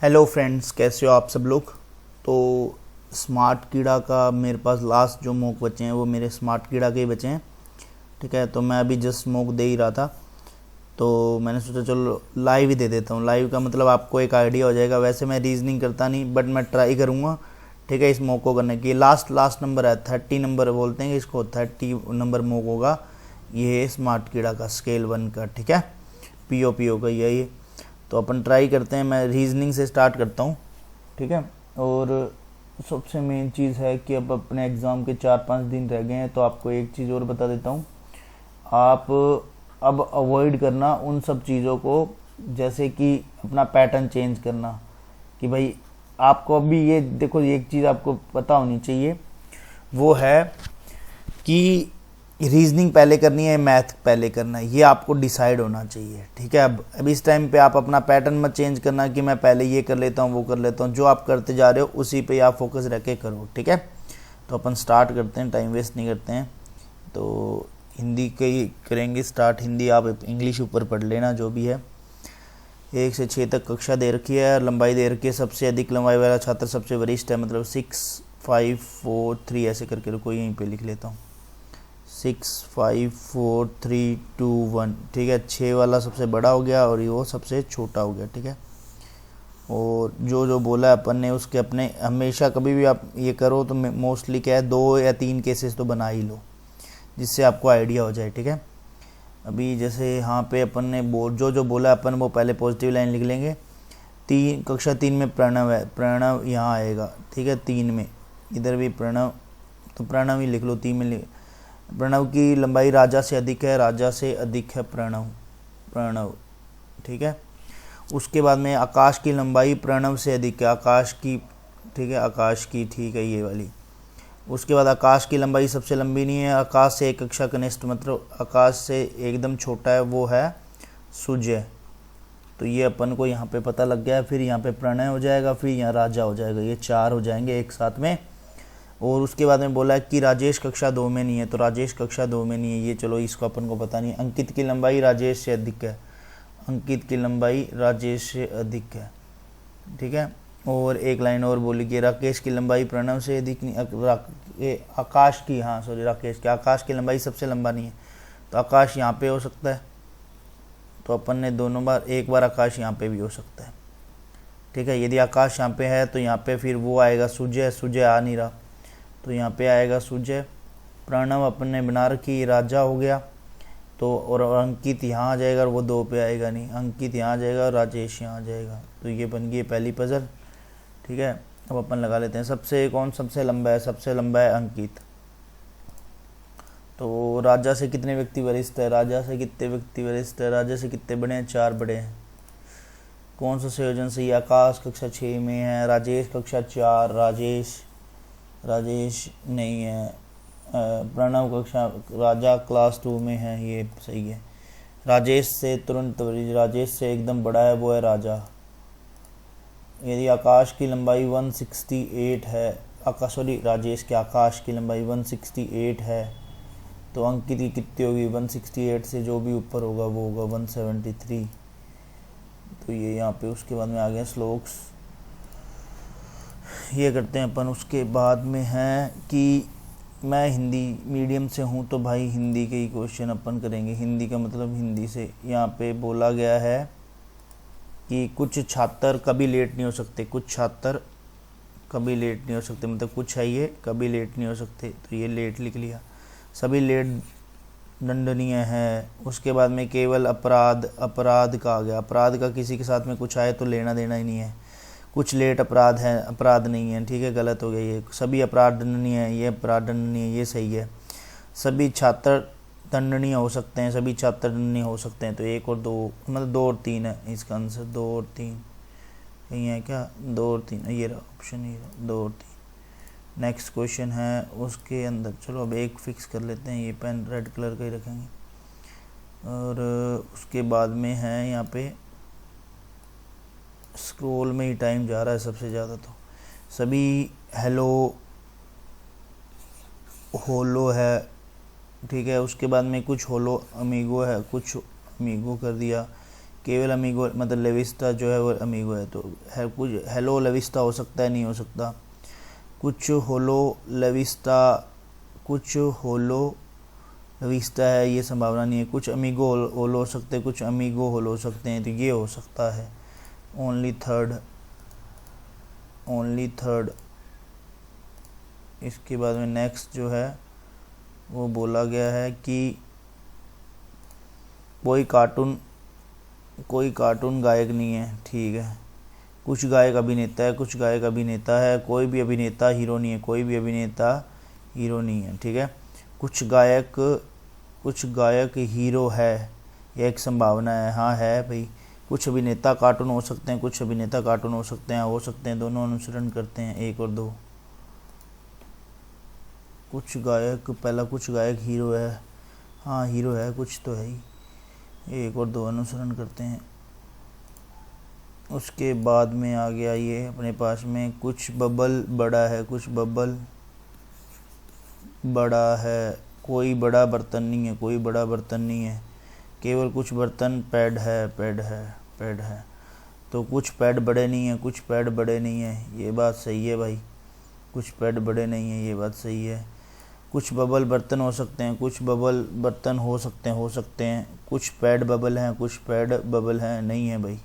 Hello friends, कैसे हो आप सब लोग। तो स्मार्ट कीड़ा का मेरे पास लास्ट जो मॉक बचे हैं वो मेरे स्मार्ट कीड़ा के ही बचे हैं। ठीक है, तो मैं अभी जस्ट मॉक दे ही रहा था, तो मैंने सोचा चलो लाइव ही दे देता हूँ। लाइव का मतलब आपको एक आइडिया हो जाएगा। वैसे मैं रीजनिंग करता नहीं, बट मैं ट्राई करूँगा। ठीक है, इस मॉक को करने की लास्ट नंबर है 30 नंबर बोलते हैं इसको, 30 नंबर मॉक होगा। ये है स्मार्ट कीड़ा का स्केल 1 का। ठीक है, पीओ का यही। तो अपन ट्राई करते हैं। मैं रीजनिंग से स्टार्ट करता हूँ। ठीक है, और सबसे मेन चीज़ है कि अब अपने एग्ज़ाम के 4-5 दिन रह गए हैं, तो आपको एक चीज़ और बता देता हूँ। आप अब अवॉइड करना उन सब चीज़ों को, जैसे कि अपना पैटर्न चेंज करना। कि भाई आपको अभी ये देखो, एक चीज़ आपको पता होनी चाहिए, वो है कि रीजनिंग पहले करनी है, मैथ पहले करना है, ये आपको डिसाइड होना चाहिए। ठीक है, अब इस टाइम पे आप अपना पैटर्न मत चेंज करना कि मैं पहले ये कर लेता हूँ वो कर लेता हूँ। जो आप करते जा रहे हो उसी पे आप फोकस रख के करो। ठीक है, तो अपन स्टार्ट करते हैं, टाइम वेस्ट नहीं करते हैं। तो हिंदी के ही करेंगे स्टार्ट। हिंदी आप इंग्लिश ऊपर पढ़ लेना जो भी है। 1 से 6 तक कक्षा दे रखी है, लंबाई दे रखी है। सबसे अधिक लंबाई वाला छात्र सबसे वरिष्ठ है, मतलब 6, 5, 4, 3 ऐसे करके। रुको यहीं पे लिख लेता हूँ, 6, 5, 4, 3, 2, 1। ठीक है, 6 वाला सबसे बड़ा हो गया और वो सबसे छोटा हो गया। ठीक है, और जो जो बोला अपन ने उसके अपने हमेशा कभी भी आप ये करो तो मोस्टली क्या है, 2 या 3 केसेस तो बना ही लो, जिससे आपको आइडिया हो जाए। ठीक है, अभी जैसे यहाँ पे अपन ने जो जो बोला अपन वो पहले पॉजिटिव लाइन लिख लेंगे। कक्षा 3 में प्रणव है, प्रणव यहाँ आएगा। ठीक है, 3 में इधर भी प्रणव, तो प्रणव ही लिख लो। 3 में प्रणव की लंबाई राजा से अधिक है, राजा से अधिक है प्रणव। ठीक है, उसके बाद में आकाश की लंबाई प्रणव से अधिक है, आकाश की। ठीक है, आकाश की, ठीक है ये वाली। उसके बाद आकाश की लंबाई सबसे लंबी नहीं है, आकाश से एक कक्षा कनिष्ठ, मतलब आकाश से एकदम छोटा है, वो है सूर्य। तो ये अपन को यहाँ पे पता लग गया। फिर यहाँ पे प्रणय हो जाएगा, फिर यहाँ राजा हो जाएगा, ये 4 हो जाएंगे एक साथ में। और उसके बाद में बोला कि राजेश कक्षा 2 में नहीं है, तो राजेश कक्षा 2 में नहीं है, ये चलो इसको अपन को पता नहीं। अंकित की लंबाई राजेश से अधिक है, अंकित की लंबाई राजेश से अधिक है। ठीक है, और एक लाइन और बोली कि राकेश की लंबाई प्रणव से अधिक नहीं, आकाश की, हाँ सॉरी, राकेश की, आकाश की लंबाई सबसे लंबा नहीं है, तो आकाश यहाँ पे हो सकता है। तो अपन ने दोनों बार, एक बार आकाश यहाँ पे भी हो सकता है। ठीक है, यदि आकाश यहाँ पे है तो यहाँ पे फिर वो आएगा सूर्य आ नहीं रहा, तो यहाँ पे आएगा सूर्य। प्रणव अपन ने बना रखी, राजा हो गया। तो और अंकित यहाँ आ जाएगा और वो 2 पे आएगा नहीं, अंकित यहाँ आ जाएगा और राजेश यहाँ आ जाएगा। तो ये बन गई पहली पजल। ठीक है, अब अपन लगा लेते हैं कौन सबसे लंबा है। सबसे लंबा है अंकित। तो राजा से कितने व्यक्ति वरिष्ठ है, राजा से कितने व्यक्ति वरिष्ठ है, राजा से कितने बड़े हैं, 4 बड़े हैं। कौन सा संयोजन सही है, आकाश कक्षा 6 में है, राजेश कक्षा 4, राजेश नहीं है, प्रणव कक्षा, राजा क्लास 2 में है, ये सही है। राजेश से तुरंत, राजेश से एकदम बड़ा है, वो है राजा। यदि आकाश की लंबाई 168 है, राजेश के आकाश की लंबाई 168 है, तो अंकित की कितनी होगी, 168 से जो भी ऊपर होगा वो होगा 173। तो ये यहाँ पे उसके बाद में आ गया श्लोक्स, ये करते हैं अपन। उसके बाद में है कि मैं हिंदी मीडियम से हूँ, तो भाई हिंदी के ही क्वेश्चन अपन करेंगे। हिंदी का मतलब हिंदी से। यहाँ पे बोला गया है कि कुछ छात्र कभी लेट नहीं हो सकते, कुछ छात्र कभी लेट नहीं हो सकते, मतलब कुछ है ये कभी लेट नहीं हो सकते, तो ये लेट लिख लिया। सभी लेट दंडनीय है। उसके बाद में केवल अपराध का आ गया, अपराध का किसी के साथ में कुछ आए तो लेना देना ही नहीं है। कुछ लेट अपराध है, अपराध नहीं है। ठीक है, गलत हो गया ये। सभी अपराध दंडनीय है, ये अपराध दंडनीय है, ये सही है। सभी छात्र दंडनीय हो सकते हैं, सभी छात्र दंडनीय हो सकते हैं, तो 1 और 2, मतलब 2 और 3 है इसका आंसर। 2 और 3 कहीं है क्या, 2 और 3, ये रहा ऑप्शन, ये रहा 2 और 3। नेक्स्ट क्वेश्चन है उसके अंदर, चलो अब एक फिक्स कर लेते हैं, ये पेन रेड कलर का ही रखेंगे। और उसके बाद में है यहाँ पे, स्क्रॉल में ही टाइम जा रहा है सबसे ज़्यादा। तो सभी हेलो होलो है। ठीक है, उसके बाद में कुछ होलो अमीगो है, कुछ अमीगो कर दिया। केवल अमीगो मतलब लेविस्टा जो है वो अमीगो है, तो है कुछ हेलो लेविस्टा हो सकता है, नहीं हो सकता। कुछ होलो लेविस्टा, कुछ होलो लेविस्टा है, ये संभावना नहीं है। कुछ अमीगो होलो हो सकते हैं, कुछ अमीगो होलो हो सकते हैं, तो ये हो सकता है। Only third. इसके बाद में नेक्स्ट जो है वो बोला गया है कि कोई कार्टून गायक नहीं है, ठीक है। कुछ गायक अभिनेता है, कुछ गायक अभिनेता है, कोई भी अभिनेता हीरो नहीं है, कोई भी अभिनेता हीरो नहीं है, ठीक है। कुछ गायक हीरो है, यह एक संभावना है, हाँ है भाई। कुछ अभिनेता कार्टून हो सकते हैं, कुछ अभिनेता कार्टून हो सकते हैं, दोनों अनुसरण करते हैं, 1 और 2। कुछ गायक हीरो है, हाँ हीरो है, कुछ तो है ही, 1 और 2 अनुसरण करते हैं। उसके बाद में आ गया ये अपने पास में कुछ बबल बड़ा है, कुछ बबल बड़ा है, कोई बड़ा बर्तन नहीं है, केवल कुछ बर्तन पैड है। तो कुछ पैड बड़े नहीं है, कुछ पैड बड़े नहीं है, ये बात सही है भाई। कुछ पैड बड़े नहीं है, ये बात सही है। कुछ बबल बर्तन हो सकते हैं, कुछ बबल बर्तन हो सकते हैं। कुछ पैड बबल हैं, कुछ पैड बबल हैं, नहीं है भाई।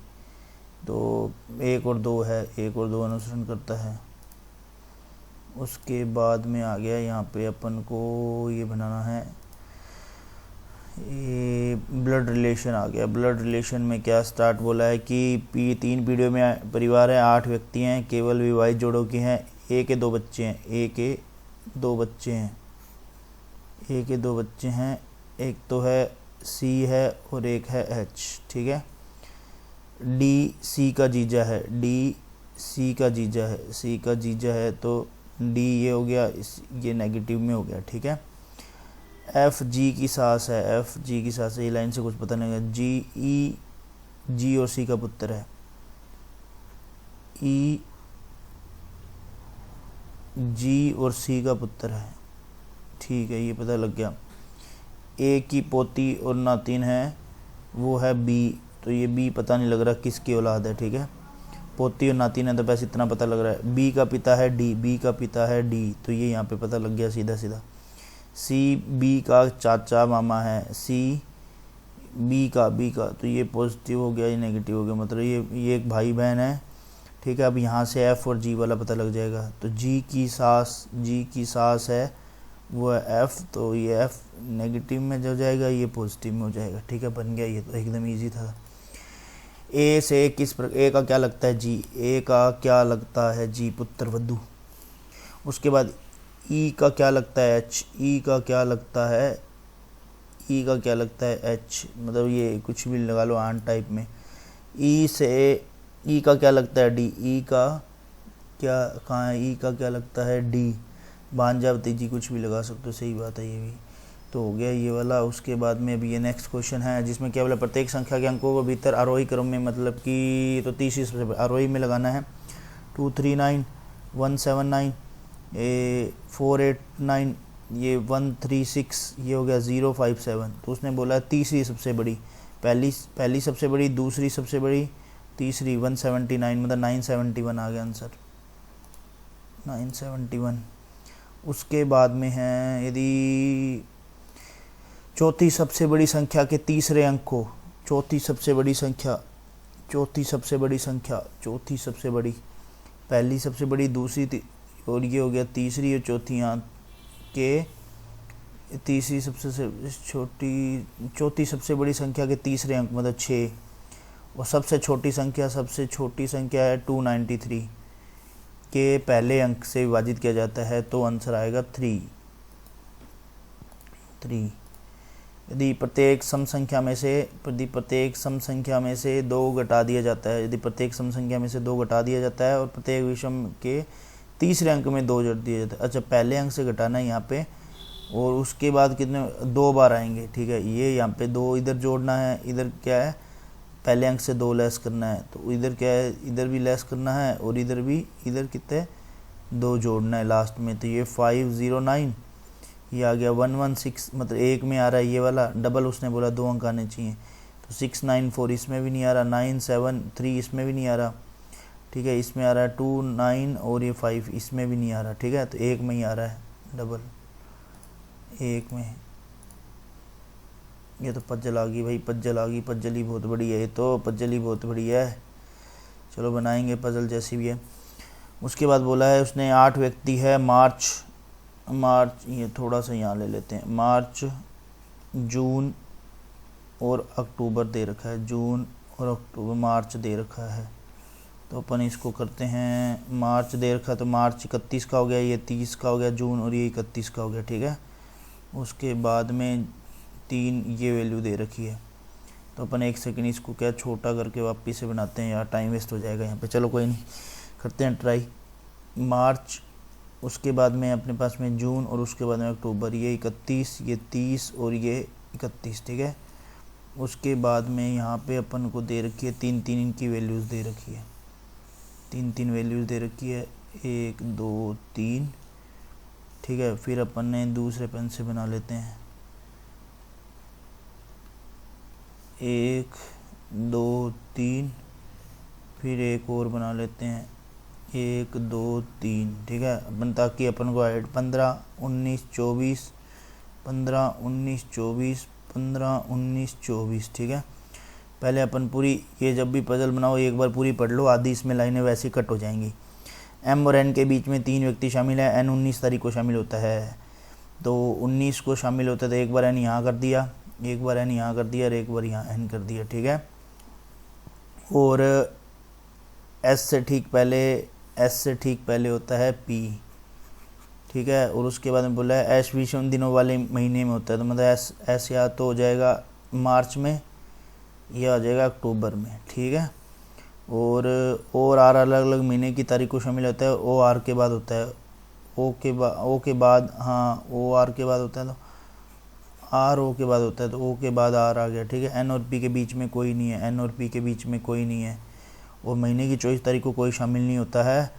तो 1 और 2 है, 1 और 2 अनुसरण करता है। उसके बाद में आ गया यहाँ पे अपन को ये बनाना है, ये ब्लड रिलेशन आ गया। ब्लड रिलेशन में क्या स्टार्ट बोला है कि 3 पीढ़ियों में परिवार है, 8 व्यक्ति हैं, केवल विवाहित जोड़ों के हैं, एक के 2 बच्चे हैं, एक तो है सी है और एक है एच, ठीक है। डी सी का जीजा है, तो डी ये हो गया, ये नेगेटिव में हो गया, ठीक है। एफ जी की सास है, ये लाइन से कुछ पता नहीं है। जी और सी का पुत्र है, ई जी और सी का पुत्र है, ठीक है, ये पता लग गया। ए की पोती और नातिन है, वो है बी, तो ये बी पता नहीं लग रहा किसकी औलाद है, ठीक है। पोती और नातिन है तो बस इतना पता लग रहा है। बी का पिता है डी, तो ये यहाँ पे पता लग गया सीधा। सी बी का चाचा मामा है, सी बी का, तो ये पॉजिटिव हो गया, ये नेगेटिव हो गया, मतलब ये एक भाई बहन है, ठीक है। अब यहाँ से एफ और जी वाला पता लग जाएगा। तो जी की सास है, वो है एफ, तो ये एफ नेगेटिव में हो जाएगा, ये पॉजिटिव में हो जाएगा, ठीक है। बन गया, ये तो एकदम इजी था। ए से ए का क्या लगता है जी, पुत्र वधू। उसके बाद ई का क्या लगता है एच, एच, मतलब ये कुछ भी लगा लो आन टाइप में। ई का क्या लगता है डी, कहाँ है, ई का क्या लगता है डी, भांजावती जी, कुछ भी लगा सकते हो, सही बात है ये भी। तो हो गया ये वाला। उसके बाद में अभी ये नेक्स्ट क्वेश्चन है जिसमें क्या बोला, प्रत्येक संख्या के अंकों को भीतर आरोही क्रम में, मतलब कि तो तीसरी सबसे आरोही में लगाना है। 239, 179, 489, ये 136, ये हो गया 057। तो उसने बोला तीसरी सबसे बड़ी, पहली सबसे बड़ी, दूसरी सबसे बड़ी, तीसरी 179, मतलब 971 आ गया आंसर, 971। उसके बाद में है यदि चौथी सबसे बड़ी संख्या के तीसरे अंक को, चौथी सबसे बड़ी, पहली सबसे बड़ी, दूसरी और ये हो गया तीसरी और चौथी, यहाँ के तीसरी सबसे छोटी, चौथी सबसे बड़ी संख्या के तीसरे अंक मतलब 6, और सबसे छोटी संख्या है 293 के पहले अंक से विभाजित किया जाता है, तो आंसर आएगा 3। यदि प्रत्येक सम संख्या में से 2 घटा दिया जाता है, और प्रत्येक विषम के तीसरे अंक में 2 जोड़ दिया जाता है। अच्छा, पहले अंक से घटाना है यहाँ पे, और उसके बाद कितने 2 बार आएंगे, ठीक है। ये यहाँ पे 2 इधर जोड़ना है, इधर क्या है पहले अंक से 2 लेस करना है, तो इधर क्या है, इधर भी लेस करना है, और इधर कितने 2 जोड़ना है लास्ट में। तो ये 509, ये आ गया 116, मतलब 1 में आ रहा है ये वाला, डबल उसने बोला 2 अंक आने चाहिए, तो तो 694 इसमें भी नहीं आ रहा, 973 इसमें भी नहीं आ रहा, ठीक है। इसमें आ रहा है 2 9 और ये 5 इसमें भी नहीं आ रहा, ठीक है। तो एक में ही आ रहा है डबल, एक में। ये तो पज्जल आ गई भाई, पज्जल आ गई, पज्जल ही बहुत बड़ी है ये तो, पज्जल ही बहुत बड़ी है। चलो बनाएंगे पजल जैसी भी है। उसके बाद बोला है उसने 8 व्यक्ति है, मार्च ये थोड़ा सा यहाँ ले लेते हैं, मार्च जून और अक्टूबर दे रखा है, जून और अक्टूबर, मार्च दे रखा है। तो अपन इसको करते हैं, मार्च दे रखा तो मार्च 31 का हो गया, ये 30 का हो गया जून, और ये 31 का हो गया, ठीक है। उसके बाद में 3 ये वैल्यू दे रखी है। तो अपन 1 सेकंड इसको क्या छोटा करके वापस से बनाते हैं यार, टाइम वेस्ट हो जाएगा यहाँ पे। चलो कोई नहीं, करते हैं ट्राई। मार्च, उसके बाद में अपने पास में जून, और उसके बाद में अक्टूबर, ये 31, ये 30 और ये 31, ठीक है। उसके बाद में यहाँ पे अपन को दे रखी है 3 इनकी वैल्यूज़ दे रखी है, 3 वैल्यूज़ दे रखी है, 1 2 3, ठीक है। फिर अपन ने दूसरे पेन से बना लेते हैं, 1 2 3, फिर एक और बना लेते हैं, 1 2 3, ठीक है अपन, ताकि अपन को ऐड 15 19 24, 15 19 24, 15 19 24, ठीक है। पहले अपन पूरी, ये जब भी पजल बनाओ एक बार पूरी पढ़ लो, आधी इसमें लाइनें वैसे कट हो जाएंगी। एम और एन के बीच में 3 व्यक्ति शामिल है, एन 19 तारीख को शामिल होता है, तो 19 को शामिल होता है, तो एक बार एन यहाँ कर दिया, एक बार एन यहाँ कर दिया, और एक बार यहाँ एन कर दिया, ठीक है। और एस से ठीक पहले होता है पी, ठीक है। और उसके बाद में बोला है एस विषम दिनों वाले महीने में होता है, तो मतलब एस या तो हो जाएगा मार्च में या आ जाएगा अक्टूबर में, ठीक है। और आर अलग अलग महीने की तारीख को शामिल होता है, ओ आर के बाद होता है, ओ के बाद हाँ ओ आर के बाद होता है, तो आर ओ के बाद होता है, तो ओ के बाद आर आ गया, ठीक है। एन और पी के बीच में कोई नहीं है, एन और पी के बीच में कोई नहीं है, और महीने की 24 तारीख को कोई शामिल नहीं होता है।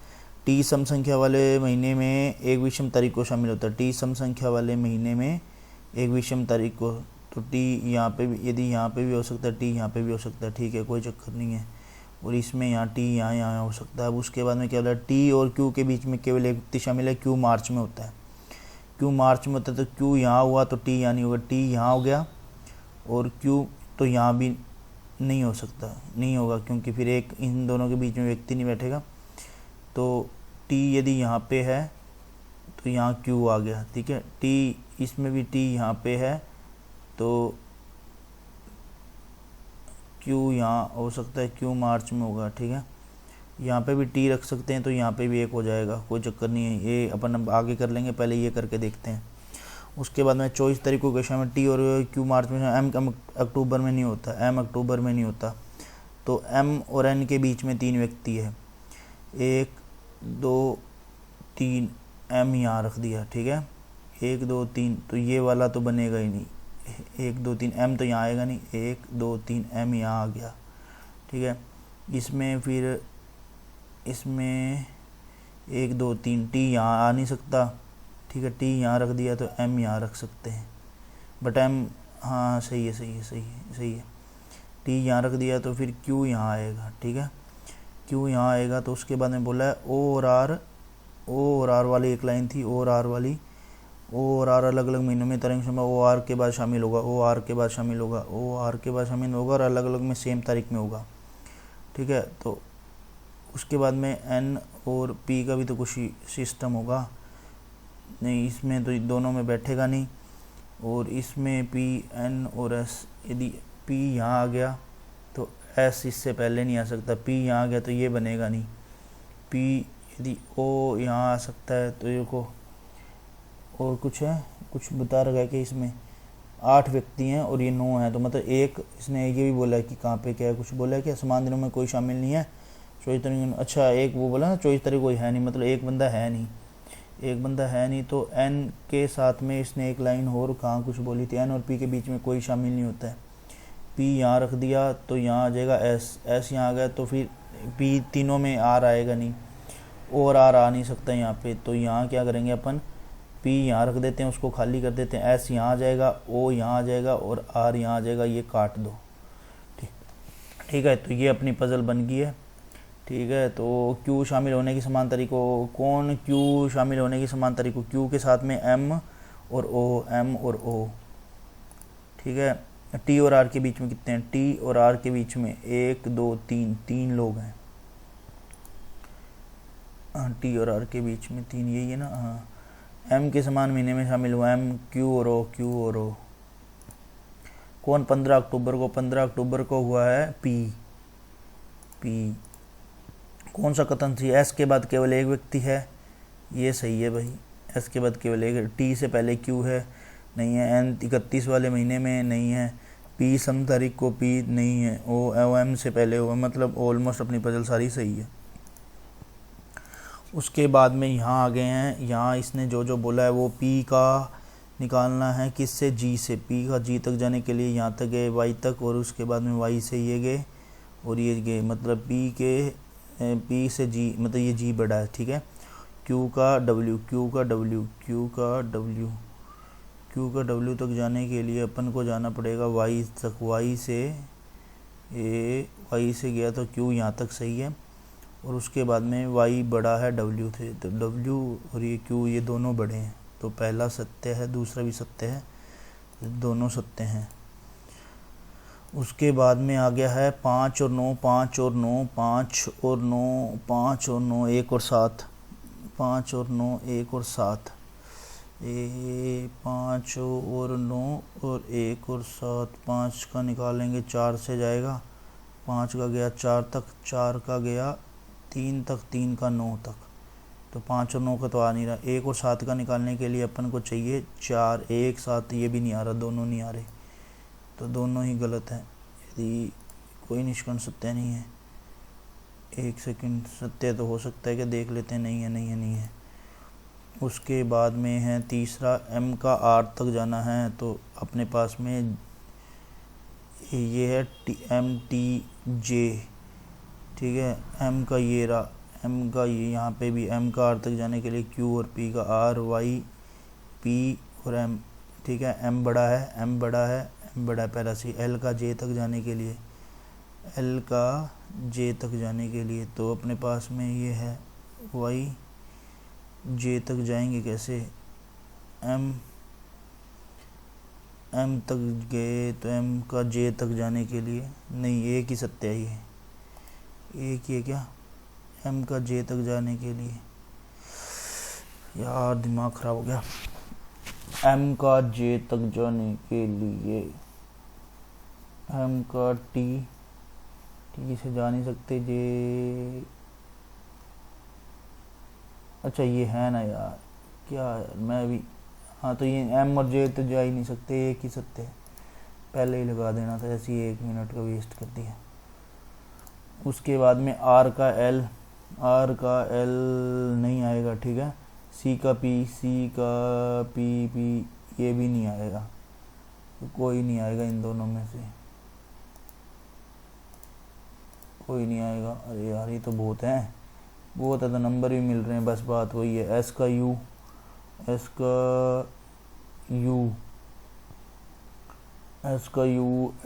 टी सम संख्या वाले महीने में एक विषम तारीख को शामिल होता है, टी सम संख्या वाले महीने में एक विषम तारीख को, तो टी यहाँ पे भी, यदि यहाँ पे भी हो सकता है, टी यहाँ पे भी हो सकता है, ठीक है, कोई चक्कर नहीं है। और इसमें यहाँ टी यहाँ हो सकता है। अब उसके बाद में क्या बोला, टी और क्यू के बीच में केवल एक व्यक्ति शामिल है, क्यू मार्च में होता है, क्यू मार्च में होता है, तो क्यू यहाँ हुआ तो टी यहाँ नहीं होगा, टी यहाँ हो गया, और क्यू तो यहाँ भी नहीं हो सकता, नहीं होगा, क्योंकि फिर एक इन दोनों के बीच में व्यक्ति नहीं बैठेगा। तो टी यदि यहाँ पे है तो यहाँ क्यू आ गया, ठीक है। टी इसमें भी टी यहाँ पे है, तो क्यू यहाँ हो सकता है, क्यू मार्च में होगा, ठीक है। यहाँ पे भी टी रख सकते हैं, तो यहाँ पे भी एक हो जाएगा, कोई चक्कर नहीं है, ये अपन अब आगे कर लेंगे, पहले ये करके देखते हैं। उसके बाद में 24 तारीख को क्वेश्चन में टी और क्यू मार्च में, एम अक्टूबर में नहीं होता, एम अक्टूबर में नहीं होता, तो एम और एन के बीच में 3 व्यक्ति है, 1 2 3, एम यहाँ रख दिया, ठीक है, 1 2 3, तो ये वाला तो बनेगा ही नहीं, 1 2 3 एम तो यहाँ आएगा नहीं, 1 2 3 एम यहाँ आ गया, ठीक है। इसमें फिर इसमें 1 2 3 टी यहाँ आ नहीं सकता, ठीक है, टी यहाँ रख दिया, तो एम यहाँ रख सकते हैं, बट एम हाँ सही है, टी यहाँ रख दिया, तो फिर क्यू यहाँ आएगा, ठीक है, क्यू यहाँ आएगा। तो उसके बाद में बोला है ओ और आर वाली एक लाइन थी, ओ और आर अलग अलग महीनों में तरंग समय ओ आर के बाद शामिल होगा, और अलग अलग में सेम तारीख में होगा, ठीक है। तो उसके बाद में एन और पी का भी तो कुछ सिस्टम होगा, नहीं इसमें तो दोनों में बैठेगा नहीं, और इसमें पी एन और एस, यदि पी यहाँ आ गया तो एस इससे पहले नहीं आ सकता, पी यहाँ आ गया तो ये बनेगा नहीं, पी यदि ओ यहाँ आ सकता है, तो ये को और कुछ है, कुछ बता रखा है कि इसमें 8 व्यक्ति हैं और ये 9 है, तो मतलब एक इसने ये भी बोला है कि कहाँ पे क्या है, कुछ बोला है कि समान दिनों में कोई शामिल नहीं है, 24 तारीख, अच्छा एक वो बोला ना 24 तारीख कोई है नहीं, मतलब एक बंदा है नहीं, तो एन के साथ में इसने एक लाइन और कहाँ कुछ बोली थी, एन और पी के बीच में कोई शामिल नहीं होता है, पी यहाँ रख दिया तो यहाँ आ जाएगा एस यहाँ आ गया, तो फिर पी तीनों में आर आएगा नहीं, और आर आ नहीं सकता यहाँ पे, तो यहाँ क्या करेंगे अपन, पी यहाँ रख देते हैं, उसको खाली कर देते हैं, एस यहाँ आ जाएगा, ओ यहाँ आ जाएगा, और आर यहाँ आ जाएगा, ये काट दो, ठीक है, तो ये अपनी पज़ल बन गई है। ठीक है, तो क्यू शामिल होने की समान तरीकों, कौन क्यू शामिल होने की समान तरीकों, क्यू के साथ में एम और ओ, एम और ओ। ठीक है, टी और आर के बीच में कितने हैं, टी और आर के बीच में 1 2 3, 3 लोग हैं। हाँ, टी और आर के बीच में 3, यही है ना। हाँ, एम के समान महीने में शामिल हुआ, एम क्यू और ओ, क्यू और ओ। कौन 15 अक्टूबर को, 15 अक्टूबर को हुआ है पी, पी। कौन सा कथन थी, एस के बाद केवल एक व्यक्ति है, ये सही है भाई, एस के बाद केवल एक, टी से पहले क्यू है, नहीं है, एन 31 वाले महीने में नहीं है, पी सम तारीख को पी नहीं है, ओ एम से पहले हुआ, मतलब ऑलमोस्ट अपनी पजल सारी सही है। उसके बाद में यहाँ आ गए हैं, यहाँ इसने जो जो बोला है वो पी का निकालना है किससे, जी से। पी का जी तक जाने के लिए यहाँ तक गए वाई तक, और उसके बाद में वाई से ये गए और ये गए, मतलब पी से जी, मतलब ये जी बड़ा है। ठीक है, क्यू का डब्ल्यू, क्यू का डब्ल्यू, क्यू का डब्ल्यू, क्यू का डब्ल्यू तक जाने के लिए अपन को जाना पड़ेगा वाई तक, वाई से गया तो क्यू यहाँ तक सही है, और उसके बाद में वाई बड़ा है डब्ल्यू थे, तो डब्ल्यू और ये क्यू ये दोनों बड़े हैं, तो पहला सत्य है, दूसरा भी सत्य है, दोनों सत्य हैं। उसके बाद में आ गया है 5 और 9, 5 और 9, 5 और 9, 5 और 9, 1 और 7, 5 और 9, 1 और 7, 5 और 9 और 1 और 7, 5 का निकालेंगे 4 से जाएगा, 5 का गया 4 तक, 4 का गया 3 तक, 3 का 9 तक, तो 5 और 9 का तो आ नहीं रहा। 1 और 7 का निकालने के लिए अपन को चाहिए 4, 1 7, ये भी नहीं आ रहा, दोनों नहीं आ रहे, तो दोनों ही गलत हैं। यदि कोई निष्कर्ण सत्य नहीं है, 1 सेकंड, सत्य तो हो सकता है कि देख लेते हैं, नहीं है, नहीं है, नहीं है। उसके बाद में है तीसरा, एम का आर तक जाना है, तो अपने पास में ये है एम टी जे। ठीक है, एम का ये रहा, एम का ये, यहाँ पे भी एम का आर तक जाने के लिए क्यू और पी का, आर वाई पी और एम। ठीक है, एम बड़ा है, एम बड़ा है, एम बड़ा है पहला सी। एल का जे तक जाने के लिए, एल का जे तक जाने के लिए, तो अपने पास में ये है वाई जे तक जाएंगे कैसे, एम तक गए, तो एम का जे तक जाने के लिए, नहीं एक ही सत्य ही है, एक ही है क्या, एम का जे तक जाने के लिए, यार दिमाग ख़राब हो गया। एम का जे तक जाने के लिए, एम का टी से जा नहीं सकते, जे, अच्छा ये है ना यार, क्या यार मैं भी, हाँ तो ये एम और जे तो जा ही नहीं सकते, एक ही सत्य है, पहले ही लगा देना था, ऐसे ही 1 मिनट का वेस्ट कर दिया। उसके बाद में आर का एल नहीं आएगा। ठीक है, सी का पी ये भी नहीं आएगा, तो कोई नहीं आएगा इन दोनों में से, कोई नहीं आएगा। अरे यार ये तो बहुत है तो नंबर भी मिल रहे हैं, बस बात वही है। एस का यू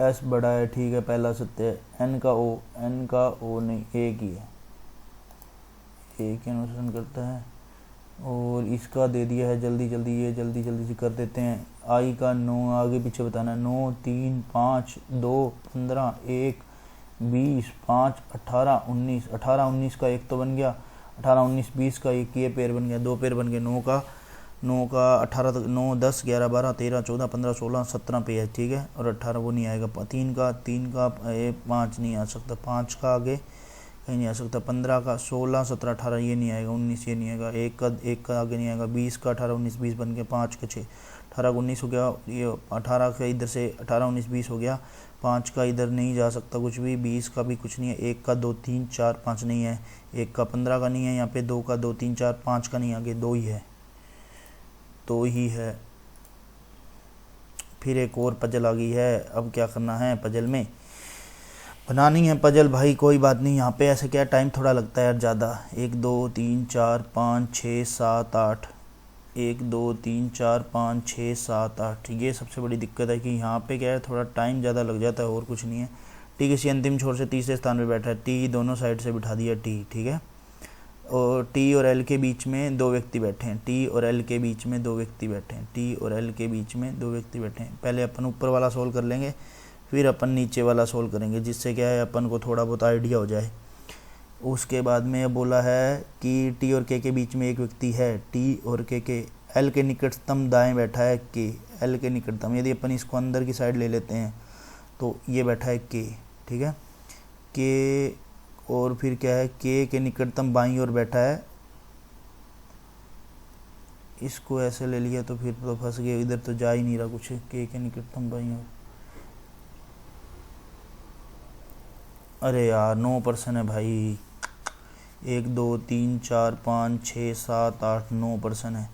एस बड़ा है, ठीक है, पहला सत्य है। एन का ओ नहीं, एक ही है, एक ही अनुसरण करता है, और इसका दे दिया है जल्दी से कर देते हैं। आई का 9 आगे पीछे बताना है, 9 3 5 2 15 1 20 5 18 19, 18 19 का एक तो बन गया, 18 19 20 का एक ये पेयर बन गया, 2 पेयर बन गए, 9 का 18 तक, 9 10 11 12 13 14 15 16 17 पे है। ठीक है, और 18 वो नहीं आएगा, 3 का 5 नहीं आ सकता, 5 का आगे कहीं नहीं आ सकता, 15 का 16 17 18 ये नहीं आएगा, 19 ये नहीं आएगा, एक का आगे नहीं आएगा, 20 का 18 19 20 बन गया, 5 का 6 18 19 हो गया, ये 18 का इधर से 18 19 20 हो गया, 5 का इधर नहीं जा सकता कुछ भी, 20 का भी कुछ नहीं है, 1 का 2 3 4 5 नहीं है, 1 का 15 का नहीं है, यहाँ पे 2 का 2 3 4 5 का नहीं, आगे 2 ही है। फिर एक और पजल आ गई है, अब क्या करना है, पजल में बनानी है पजल भाई, कोई बात नहीं। यहाँ पे ऐसे क्या टाइम थोड़ा लगता है यार ज़्यादा, 1 2 3 4 5 6 7 8, 1 2 3 4 5 6 7 8, ये सबसे बड़ी दिक्कत है कि यहाँ पे क्या है, थोड़ा टाइम ज़्यादा लग जाता है, और कुछ नहीं है, टी किसी अंतिम छोर से तीसरे स्थान पे बैठा है, टी दोनों साइड से बिठा दिया टी, ठीक है। और टी और एल के बीच में दो व्यक्ति बैठे हैं, टी और एल के बीच में दो व्यक्ति बैठे हैं, टी और एल के बीच में दो व्यक्ति बैठे हैं। पहले अपन ऊपर वाला सोल्व कर लेंगे, फिर अपन नीचे वाला सोल्व करेंगे, जिससे क्या है अपन को थोड़ा बहुत आइडिया हो जाए। उसके बाद में ये बोला है कि टी और के बीच में एक व्यक्ति है, टी और के एल के निकटतम दाएं बैठा है के, एल के निकटतम, यदि अपन इसको अंदर की साइड ले लेते हैं तो ये बैठा है के, ठीक है, के। और फिर क्या है, के निकटतम बाईं ओर बैठा है, इसको ऐसे ले लिया तो फिर तो फंस गए, इधर तो जा ही नहीं रहा कुछ, के निकटतम बाईं ओर। अरे यार 9% है भाई, 1 2 3 4 5 6 7 8 9% है,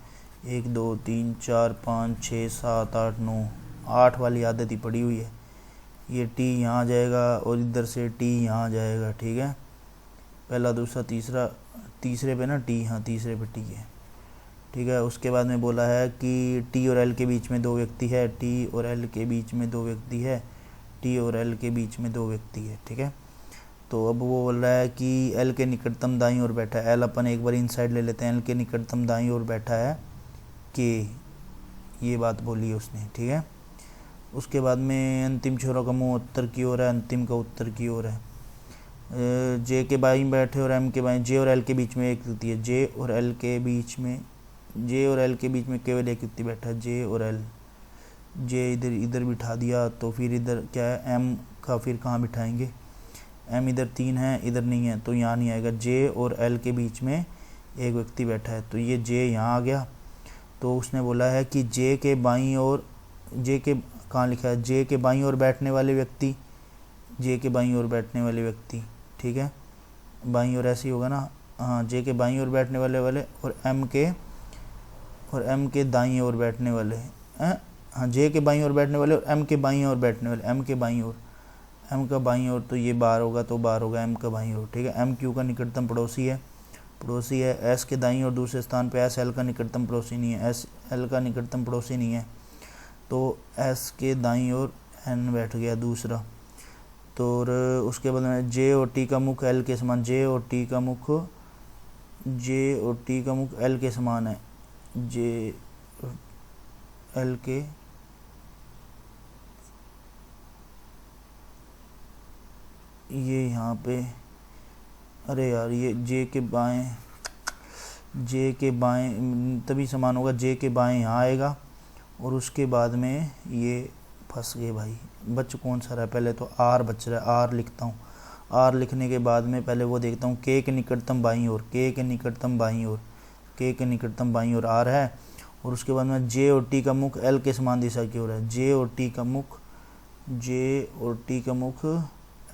1 2 3 4 5 6 7 8 9, 8 वाली आदत ही पड़ी हुई है। ये टी यहाँ आ जाएगा और इधर से टी यहाँ आ जाएगा, ठीक है, पहला दूसरा तीसरा, तीसरे पे ना टी, हाँ तीसरे पे टी है, ठीक है। उसके बाद में बोला है कि टी और एल के बीच में दो व्यक्ति है, टी और एल के बीच में दो व्यक्ति है, टी और एल के बीच में दो व्यक्ति है, ठीक है। तो अब वो बोल रहा है कि एल के निकटतम दाईं ओर बैठा है, एल अपन एक बार इनसाइड ले लेते हैं, एल के निकटतम दाईं ओर बैठा है के, ये बात बोली है उसने, ठीक है। उसके बाद में अंतिम छोरों का मुंह उत्तर की ओर है, अंतिम का उत्तर की ओर है। जे के बाईं बैठे और एम के बाईं, जे और एल के बीच में एक व्यक्ति है, जे और एल के बीच में, जे और एल के बीच में केवल एक व्यक्ति बैठा है, जे और एल, जे इधर इधर बिठा दिया तो फिर इधर क्या है, एम का फिर कहाँ बिठाएंगे, एम इधर 3 है, इधर नहीं है तो यहाँ नहीं आएगा। जे और एल के बीच में एक व्यक्ति बैठा है, तो ये जे यहाँ आ गया। तो उसने बोला है कि जे के बाईं ओर, जे के कहाँ लिखा है, जे के बाईं ओर बैठने वाले व्यक्ति, जे के बाईं ओर बैठने वाले व्यक्ति, ठीक है, बाईं ओर ऐसे ही होगा ना, हाँ, जे के बाईं ओर बैठने वाले और एम के दाईं ओर बैठने वाले, हाँ, जे के बाईं ओर बैठने वाले और एम के बाईं ओर बैठने वाले, एम के बाईं ओर, एम का बाईं ओर तो ये बार होगा, तो बार होगा एम का बाईं ओर, ठीक है। एम क्यू का निकटतम पड़ोसी है, एस के दाईं और दूसरे स्थान पे एस एल का निकटतम पड़ोसी नहीं है, एस एल का निकटतम पड़ोसी नहीं है, तो एस के दाईं ओर एन बैठ गया दूसरा। तो उसके बाद में जे और टी का मुख एल के समान, जे और टी का मुख एल के समान है, जे एल के ये यहाँ पे, अरे यार ये जे के बाएं तभी समान होगा, जे के बाएं यहाँ आएगा और उसके बाद में ये फंस गए भाई, बच कौन सा रहा है, पहले तो आर बच रहा है, आर लिखता हूँ। आर लिखने के बाद में पहले वो देखता हूँ के निकटतम बाईं ओर, के निकटतम बाईं ओर आर है। और उसके बाद में जे और टी का मुख एल के समान दिशा की ओर है, जे और टी का मुख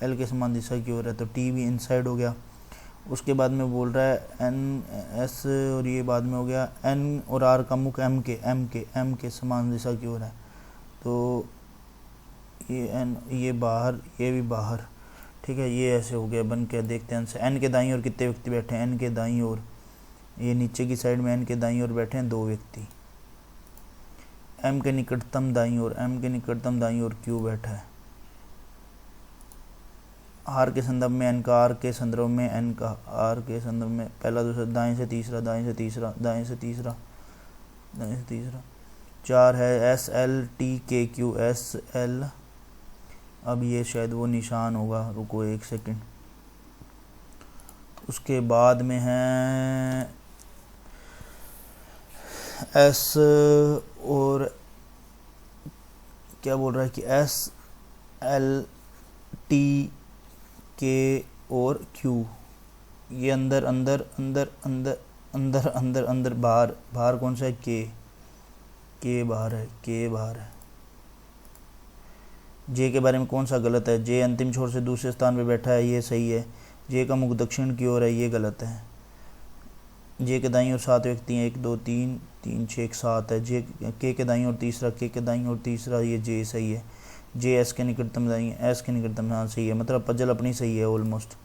एल के समान दिशा की ओर है, तो टी भी इनसाइड हो गया। उसके बाद में बोल रहा है एन एस और ये बाद में हो गया, एन और आर का मुख एम के समान दिशा की ओर है, तो ये एन, ये बाहर, ये भी बाहर, ठीक है, ये ऐसे हो गया बन के। देखते हैं एन के दाईं ओर कितने व्यक्ति बैठे हैं, एन के दाईं ओर, ये नीचे की साइड में एन के दाईं ओर बैठे हैं 2 व्यक्ति। एम के निकटतम दाईं ओर क्यू बैठा है, आर के संदर्भ में एन का, आर के संदर्भ में एन का, आर के संदर्भ में पहला दूसरा, दाएं से तीसरा 4 है एस एल टी के क्यू, एस एल, अब ये शायद वो निशान होगा, रुको 1 सेकंड। उसके बाद में है एस और क्या बोल रहा है कि एस एल टी के और क्यू, ये अंदर बाहर कौन सा है, के बाहर है, जे के बारे में कौन सा गलत है, जे अंतिम छोर से दूसरे स्थान पे बैठा है, ये सही है। जे का मुख दक्षिण की ओर है, ये गलत है। जे के दाईं ओर 7 व्यक्ति हैं, 1 2 3 3 6 7 है। जे के दाईं ओर तीसरा, ये जे सही है। जे एस के निकटतम दाईं, एस के निकटतम, हाँ सही है, मतलब पजल अपनी सही है ऑलमोस्ट।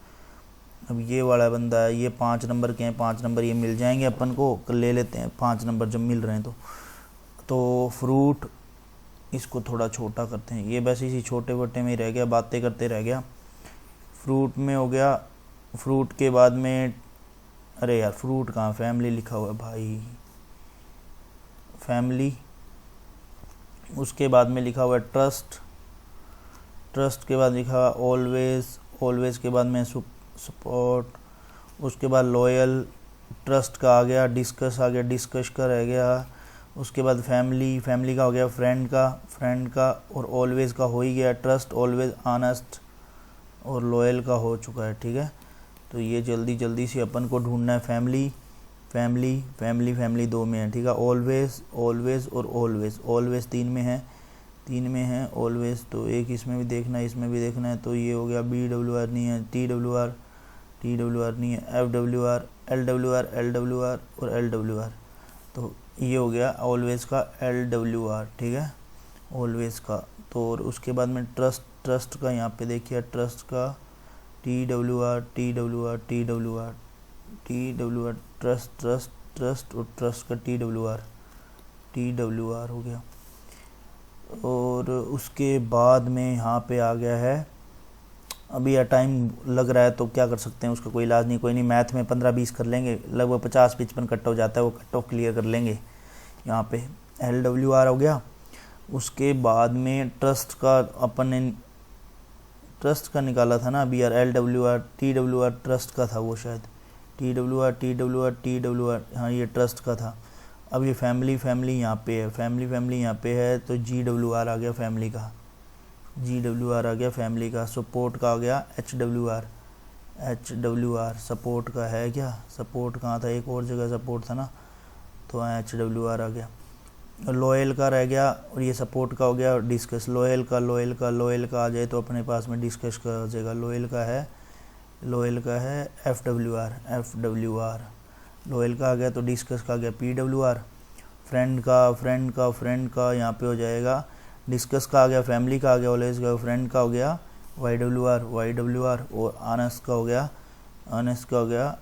अब ये वाला बंदा है, ये 5 नंबर के हैं, 5 नंबर ये मिल जाएंगे अपन को, ले लेते हैं 5 नंबर जब मिल रहे हैं तो फ्रूट इसको थोड़ा छोटा करते हैं, ये बस इसी छोटे वोटे में ही रह गया, बातें करते रह गया। फ्रूट में हो गया, फ्रूट के बाद में, अरे यार फ्रूट कहाँ, फैमिली लिखा हुआ है भाई, फैमिली। उसके बाद में लिखा हुआ है ट्रस्ट, ट्रस्ट के बाद लिखा हुआ ऑलवेज, ऑलवेज के बाद में सपोर्ट, उसके बाद लॉयल, ट्रस्ट का आ गया, डिस्कस आ गया, डिस्कस का रह गया, उसके बाद फैमिली, फैमिली का हो गया, फ्रेंड का, फ्रेंड का, और ऑलवेज का हो ही गया, ट्रस्ट, ऑलवेज, ऑनेस्ट और लॉयल का हो चुका है। ठीक है, तो ये जल्दी जल्दी से अपन को ढूंढना है। फैमिली फैमिली फैमिली फैमिली 2 में है, ठीक है। ऑलवेज, ऑलवेज और ऑलवेज, ऑलवेज 3 में है, 3 में है ऑलवेज, तो एक इसमें भी देखना है, इसमें भी देखना है, तो ये हो गया BWR नहीं है, TWR, TWR नहीं है, FWR, LWR, LWR और LWR, तो ये हो गया ऑलवेज का LWR। ठीक है, ऑलवेज का। तो और उसके बाद में ट्रस्ट, ट्रस्ट का यहाँ पे देखिए, ट्रस्ट का TWR, TWR, TWR, TWR, trust, trust, trust और ट्रस्ट का TWR, TWR हो गया। और उसके बाद में यहाँ पे आ गया है, अभी यार टाइम लग रहा है तो क्या कर सकते हैं, उसका कोई इलाज नहीं, कोई नहीं, मैथ में 15-20 कर लेंगे, लगभग 50-55 कट हो जाता है, वो कट ऑफ क्लियर कर लेंगे। यहाँ पे LWR हो गया। उसके बाद में ट्रस्ट का अपन ने ट्रस्ट का निकाला था ना अभी यार, LWR, TWR ट्रस्ट का था वो शायद, TWR, TWR, TWR, हाँ ये ट्रस्ट का था। अब ये फैमिली, फैमिली यहाँ पे है, फैमिली, फैमिली यहाँ पे है, तो GWR आ गया फैमिली का, GWR आ गया फैमिली का। सपोर्ट का आ गया HWR, HWR सपोर्ट का है क्या, सपोर्ट कहाँ था, एक और जगह सपोर्ट था ना, तो HWR आ गया। लॉयल का रह गया, और ये सपोर्ट का हो गया डिस्कस, लॉयल का, लॉयल का, लॉयल का आ जाए तो अपने पास में डिस्कस का हो जाएगा। लॉयल का है, लॉयल का है FWR, FWR, लॉयल का आ गया, तो डिस्कस का आ गया PWR। फ्रेंड का, फ्रेंड का, फ्रेंड का यहाँ पे हो जाएगा, डिस्कस का आ गया, फैमिली का आ गया, ऑलवेज का, फ्रेंड का हो गया YWR, YWR, और ऑनेस्ट का हो गया, ऑनेस्ट का हो गया,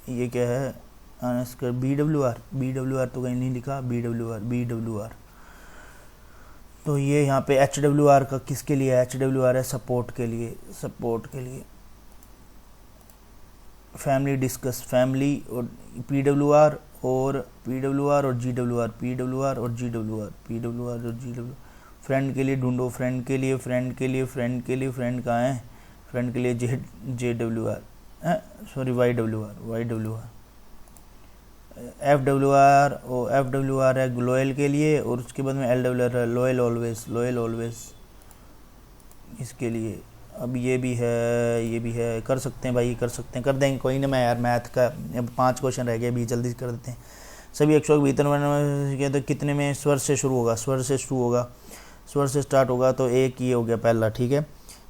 ये क्या है ऑनेस्ट का BWR, BWR तो कहीं नहीं लिखा, BWR, BWR। तो ये यहाँ पे HWR का किसके लिए है, HWR है सपोर्ट के लिए, सपोर्ट के लिए। फैमिली, डिस्कस, फैमिली और PWR और PWR और GWR, PWR और GWR, PWR और GWR। फ्रेंड के लिए ढूंढो, फ्रेंड के लिए, फ्रेंड के लिए, फ्रेंड के लिए, फ्रेंड कहाँ है, फ्रेंड के लिए JWR, sorry YWR, YWR, FWR और FWR है लॉयल के लिए, और उसके बाद में LWR है लॉयल ऑलवेज, लॉयल ऑलवेज इसके लिए। अब ये भी है, ये भी है, कर सकते हैं भाई, कर सकते हैं, कर देंगे, कोई ना। मैं यार मैथ का अब 5 क्वेश्चन रह गए, अभी जल्दी कर देते हैं। सभी अक्षरों के भीतर तो कितने में स्वर से शुरू होगा, स्वर से शुरू होगा, स्वर से स्टार्ट होगा, तो एक ये हो गया पहला। ठीक है,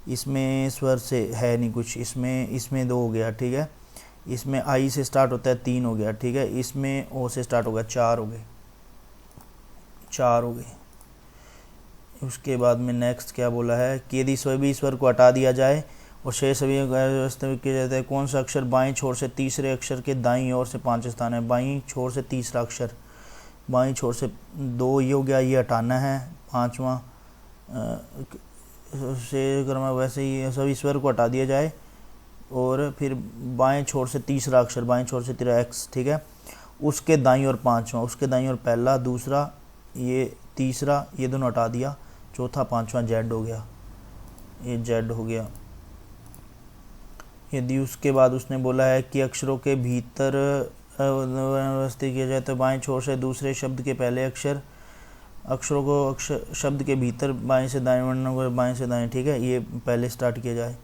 इसमें स्वर से है नहीं कुछ, इसमें 2 हो गया। ठीक है, इसमें I से स्टार्ट होता है 3 हो गया। ठीक है, इसमें O से स्टार्ट होगा 4 हो गए, 4 हो गए। उसके बाद में नेक्स्ट क्या बोला है कि यदि सभी स्वर को हटा दिया जाए और शेष सभी वास्तविक किया जाता है, कौन सा अक्षर बाईं छोर से तीसरे अक्षर के दाईं ओर से 5 स्थान है। बाईं छोर से तीसरा अक्षर, बाईं छोर से 2 ये हो गया, ये हटाना है, 5वां से क्रम वैसे ही सभी स्वर को हटा दिया जाए, और फिर बाएं छोर से तीसरा अक्षर, बाएं छोर से तेरा X, ठीक है, उसके दाईं ओर 5वां, उसके दाईं ओर पहला, दूसरा, ये तीसरा, ये दोनों हटा दिया, चौथा 5वां Z हो गया, ये Z हो गया। यदि उसके बाद उसने बोला है कि अक्षरों के भीतर व्यवस्थित किया जाए तो बाएं छोर से दूसरे शब्द के पहले अक्षर, अक्षरों को शब्द के भीतर बाएं से दाएं, वर्णों को बाएं से दाएं, ठीक है, ये पहले स्टार्ट किया जाए।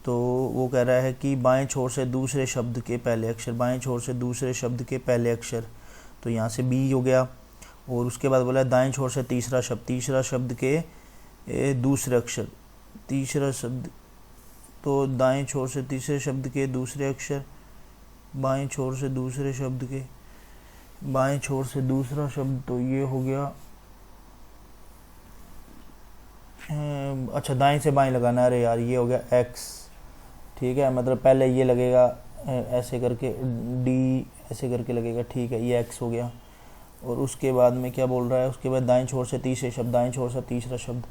तो वो कह रहा है कि बाएं छोर से दूसरे शब्द के पहले अक्षर, बाएं छोर से दूसरे शब्द के पहले अक्षर, तो यहाँ से B हो गया। और उसके बाद बोला है दाएं छोर से तीसरा शब्द, तीसरा शब्द के दूसरे अक्षर, तीसरा शब्द, तो दाएं छोर से तीसरे शब्द के दूसरे अक्षर, बाएं छोर से दूसरे शब्द के, बाएं छोर से दूसरा शब्द, तो ये हो गया, अच्छा दाएं से बाएं लगाना, अरे यार ये हो गया X, ठीक है, मतलब पहले ये लगेगा ऐसे करके, D ऐसे करके लगेगा, ठीक है, ये X हो गया। और उसके बाद में क्या बोल रहा है, उसके बाद दाएं छोर से तीसरे शब्द, दाएं छोर से तीसरा शब्द,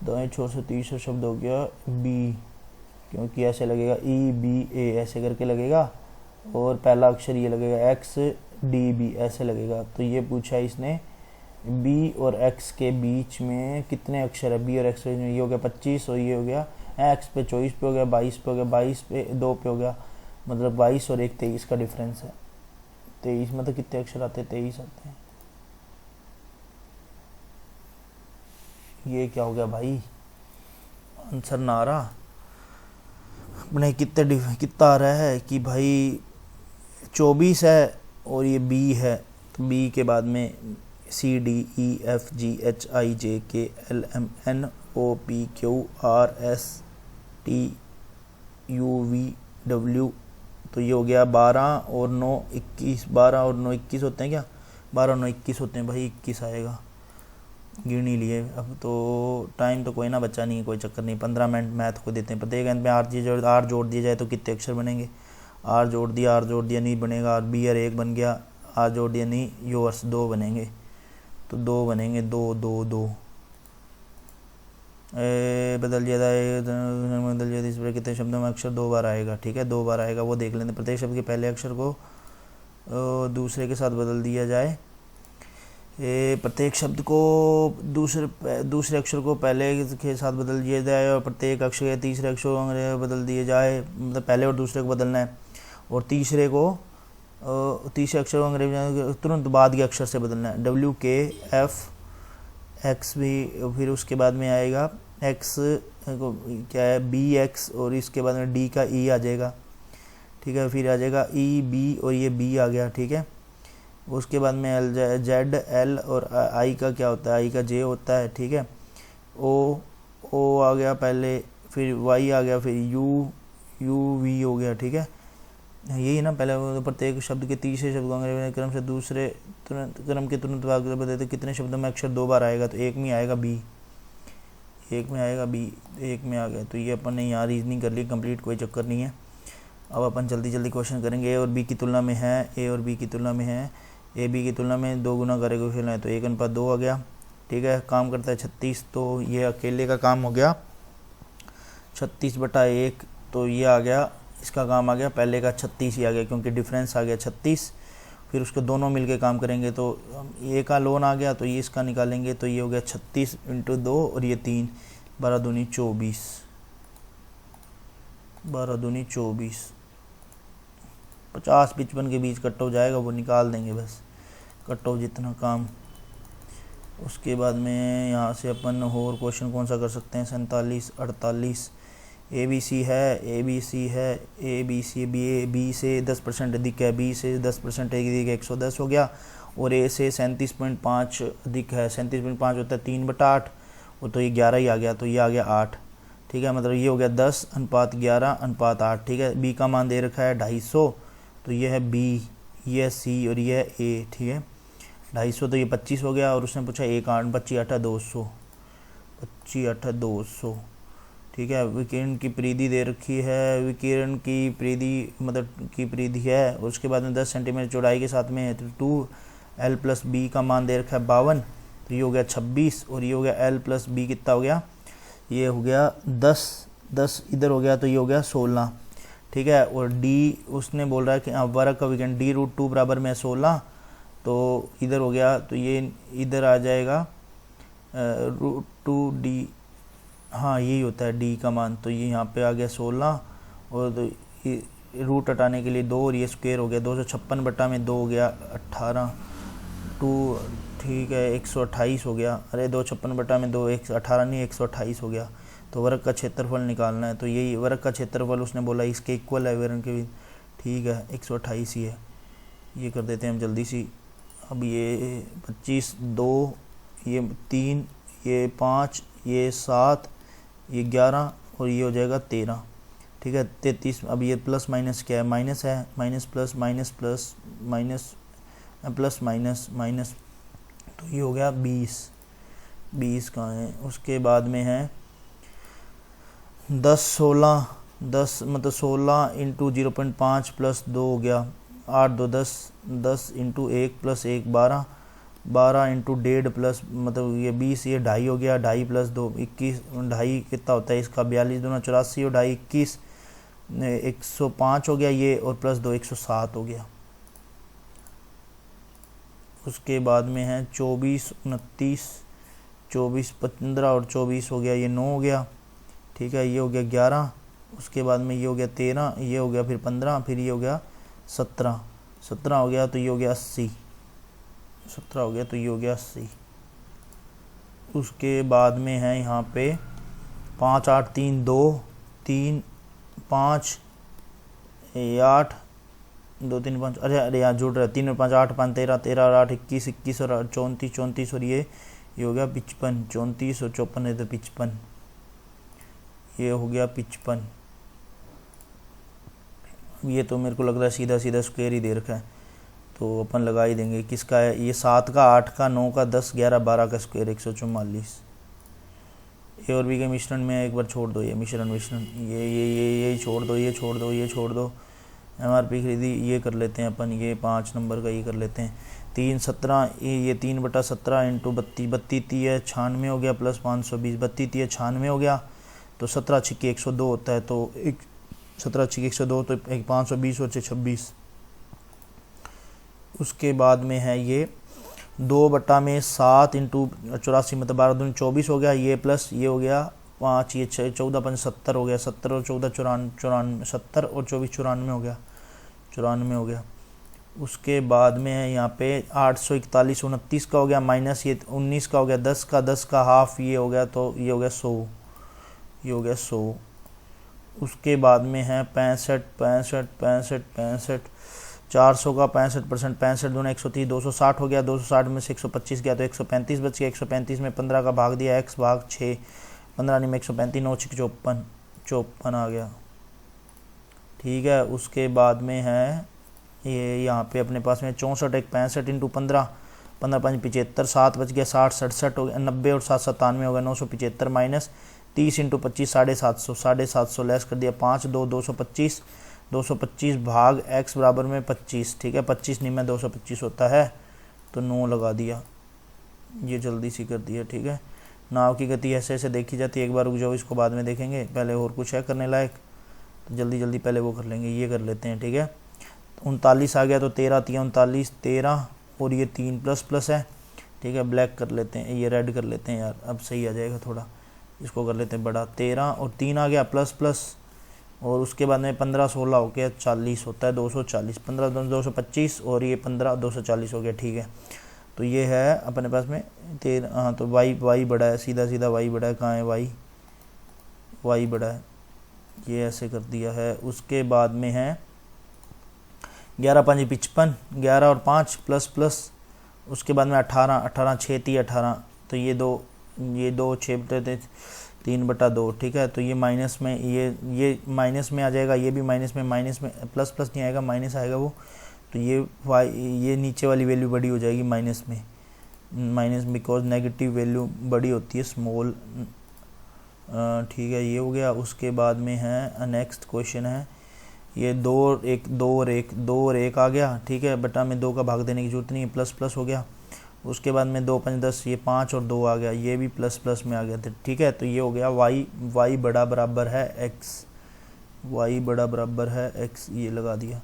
दाएं छोर से तीसरा शब्द हो गया B, क्योंकि ऐसे लगेगा EBA ऐसे करके लगेगा, और पहला अक्षर ये लगेगा XDB ऐसे लगेगा। तो ये पूछा इसने B और X के बीच में कितने अक्षर है, B और X के बीच में, ये हो गया 25 और ये हो गया X पे 24 पे हो गया, 22 पे हो गया, 22 पे 2 पे हो गया, मतलब 22 और 1 23 का डिफरेंस है। 23 मतलब कितने अक्षर आते हैं, 23 आते हैं। ये क्या हो गया भाई, आंसर ना आ रहा अपने, कितना आ रहा है कि भाई 24 है और ये B है, तो B के बाद में CDEFGHIJKLMNOPQRSTUVW, तो ये हो गया 12 और 9 21, 12 और 9 21 होते हैं क्या, 12 और 9 21 होते हैं भाई, 21 आएगा, गिन ही लिए। अब तो टाइम तो कोई ना बचा नहीं है, कोई चक्कर नहीं, 15 मिनट मैथ को देते हैं। प्रत्येक अंत में R जोड़ दिया जाए तो कितने अक्षर बनेंगे, R जोड़ दिया नहीं बनेगा, और B और 1 बन गया, R जोड़ दिया नहीं, योर्स 2 बनेंगे, तो 2 बनेंगे, 2 2 2 बदल जाता इस पर कितने शब्दों में अक्षर 2 बार आएगा, ठीक है 2 बार आएगा, वो देख लेते। प्रत्येक शब्द के पहले अक्षर को दूसरे के साथ बदल दिया जाए, प्रत्येक शब्द को दूसरे अक्षर को पहले के साथ बदल दिया जाए, और प्रत्येक अक्षर के तीसरे अक्षर को बदल दिए जाए, मतलब पहले और दूसरे को बदलना है, और तीसरे अक्षर को अंग्रेजी तुरंत बाद के अक्षर से बदलना है। WKFX भी, फिर उसके बाद में आएगा X क्या है BX, और इसके बाद में D का E आ जाएगा, ठीक है, फिर आ जाएगा EB और ये B आ गया, ठीक है। उसके बाद में ZL और I का क्या होता है, I का J होता है, ठीक है। O आ गया पहले, फिर Y आ गया, फिर UV हो गया, ठीक है। यही ना, पहले प्रत्येक शब्द के तीसरे शब्द को अंग्रेजी क्रम से दूसरे क्रम के तुरंत बाद बताते कितने शब्दों में अक्षर 2 बार आएगा, तो एक में आएगा B, एक में आएगा B, एक में आ गया। तो ये अपन ने यहाँ रीजनिंग कर ली कंप्लीट, कोई चक्कर नहीं है। अब अपन जल्दी क्वेश्चन करेंगे। A और B की तुलना में है, A और B की तुलना में है, A B की तुलना में 2 गुना करे क्वेश्चन है, तो 1:2 आ गया, ठीक है। काम करता है 36, तो ये अकेले का काम हो गया 36/1, तो ये आ गया, इसका काम आ गया पहले का 36 ही आ गया, क्योंकि डिफरेंस आ गया 36। फिर उसको दोनों मिलके काम करेंगे, तो A का लोन आ गया, तो ये इसका निकालेंगे, तो ये हो गया 36 × 2 और ये 3, 12 दूनी 24, 12 दूनी 24, 50-55 के बीच कट ऑफ जाएगा, वो निकाल देंगे बस, कट ऑफ जितना काम। उसके बाद में यहाँ से अपन और क्वेश्चन कौन सा कर सकते हैं, 47, 48, ABC है, B से 10% अधिक है, B से 10% अधिक है, 110 हो गया, और A से 37.5 अधिक है, 37.5 होता है 3/8, वो तो ये 11 ही आ गया, तो ये आ गया 8, ठीक है। मतलब ये हो गया 10:11:8, ठीक है। B का मान दे रखा है 250, तो ये है B, ये है C और ये है A, ठीक है। 250 तो ये 25 हो गया, और उसने पूछा 1 8 25 8 200, 25 8 200, ठीक है। विकिरण की परिधि दे रखी है, विकिरण की परिधि मतलब की परिधि है, और उसके बाद में 10 सेंटीमीटर चौड़ाई के साथ में है, तो 2L + B का मान दे रखा है 52, तो ये हो गया 26, और ये हो गया L + B कितना हो गया, ये हो गया 10 इधर हो गया, तो ये हो गया 16, ठीक है। और D उसने बोल रहा है कि वर्ग का विकर्ण D√2 बराबर में 16, तो इधर हो गया, तो ये इधर आ जाएगा √2D, हाँ यही होता है D का मान, तो ये यहाँ पे आ गया 16, और तो रूट हटाने के लिए 2, और ये स्क्वायर हो गया 256/2 हो गया 18, 2 ठीक है 128 हो गया, अरे 256/2 18 नहीं 128 हो गया। तो वर्ग का क्षेत्रफल निकालना है, तो यही वर्ग का क्षेत्रफल उसने बोला इसके इक्वल है वर्ग के भी, ठीक है 128 ही है। ये कर देते हैं हम जल्दी सी। अब ये 25, 2, ये 3, ये 5, ये 7, ये 11, और ये हो जाएगा 13, ठीक है 33। अब ये प्लस माइनस क्या है, माइनस है, minus plus minus plus minus plus minus minus, तो ये हो गया 20 कहाँ है। उसके बाद में है 10 16, 10 मतलब 16 × 0.5 + 2 हो गया 8 2 10, 10 × 1 + 1 12, 12 इंटू 1.5 प्लस मतलब ये 20, ये 2.5 हो गया, 2.5 प्लस 2 21, 2.5 कितना होता है इसका 42 दूना 84 और 2.5 21, 105 हो गया ये, और प्लस 2 107 हो गया। उसके बाद में है 24 29, 24 15 और 24 हो गया, ये 9 हो गया, ठीक है, ये हो गया 11, उसके बाद में ये हो गया 13, ये हो गया फिर 15, फिर ये हो गया 17, 17 हो गया तो ये हो गया 80, 17 हो गया तो ये हो गया 80। उसके बाद में है यहाँ पे 5 8 3 2 3 5 8 2 3 5, अरे यहाँ जुड़ रहा है, 3 और 5 8 5 13 13 और 8 21 21 और 34 34 और ये हो गया 55, 34 और 54 है तो 55, ये हो गया 55। ये तो मेरे को लग रहा है सीधा सीधा स्क्वायर ही दे रखा है, तो अपन लगा ही देंगे। किसका है ये? 7 का 8 का 9 का 10 11 12 का स्क्वायर 144। ए और बी के मिश्रण में एक बार छोड़ दो, ये मिश्रण ये छोड़ दो, ये छोड़ दो, ये छोड़ दो। एमआरपी खरीदी ये कर लेते हैं अपन, ये 5 नंबर का ये कर लेते हैं। 3 17 ये 3/17 इंटू 32 32 है 96 हो गया, प्लस 520 32 है 96 हो गया, तो 17 छिक्के 102 होता है, तो 17 छिक्के 102 तो 520 और 26। उसके बाद में है ये 2/7 इंटू 84 मतलब 12 दूनी 24 हो गया, ये प्लस ये हो गया 5 ये 14 5 70 हो गया, 70 और 14 94 70 और 24 94 हो गया, 94 हो गया। उसके बाद में है यहाँ पे 841 29 का हो गया, माइनस ये 19 का हो गया, 10 का हाफ ये हो गया, तो ये हो गया 100, ये हो गया 100। उसके बाद में है 65 65 65 65 400 का 65%, 65 दूना 130 260 हो गया, 260 में से 125 गया तो 135 बच गया, 135 में 15 का भाग दिया x भाग 6, 15 में 135 9 6 54 54 आ गया, ठीक है। उसके बाद में है ये यहाँ पे अपने पास में 64 एक 65 इंटू 15 15 5 75 7 बच गया, 60 67 हो गया, 90 और 7 97 हो गया, 975 माइनस 30 इंटू 25 750 750 लेस कर दिया 5 2 225 225 भाग x बराबर में 25, ठीक है, 25 नहीं में 225 होता है तो 9 लगा दिया, ये जल्दी सी कर दिया, ठीक है। नाव की गति ऐसे ऐसे देखी जाती है, एक बार रुक जाओ इसको बाद में देखेंगे, पहले और कुछ है करने लायक तो जल्दी जल्दी पहले वो कर लेंगे, ये कर लेते हैं, ठीक है। 39 आ गया तो 13 3 39 13 और ये 3 प्लस प्लस है, ठीक है, ब्लैक कर लेते हैं, ये रेड कर लेते हैं यार, अब सही आ जाएगा थोड़ा, इसको कर लेते हैं बड़ा, 13 और 3 आ गया प्लस प्लस, और उसके बाद में 15 16 हो गया 40 होता है 240, 15 225 और ये 15 240 हो गया, ठीक है। तो ये है अपने पास में 13, हाँ तो वाई बड़ा है, सीधा सीधा वाई बड़ा है, कहाँ है वाई बड़ा है, ये ऐसे कर दिया है। उसके बाद में है 11 5 55 11 और 5 प्लस प्लस, उसके बाद में 18 18 6 30 18, तो ये दो 6 3/2, ठीक है। तो ये माइनस में ये माइनस में आ जाएगा, ये भी माइनस में प्लस प्लस नहीं आएगा, माइनस आएगा वो, तो ये नीचे वाली वैल्यू बड़ी हो जाएगी माइनस बिकॉज नेगेटिव वैल्यू बड़ी होती है स्मॉल, ठीक है, ये हो गया। उसके बाद में है नेक्स्ट क्वेश्चन है ये 2 और 1 आ गया, ठीक है, बटा में 2 का भाग देने की जरूरत नहीं है, प्लस प्लस हो गया। उसके बाद में 2 5 10 ये 5 और 2 आ गया, ये भी प्लस प्लस में आ गया था, ठीक है। तो ये हो गया y बड़ा बराबर है x, ये लगा दिया,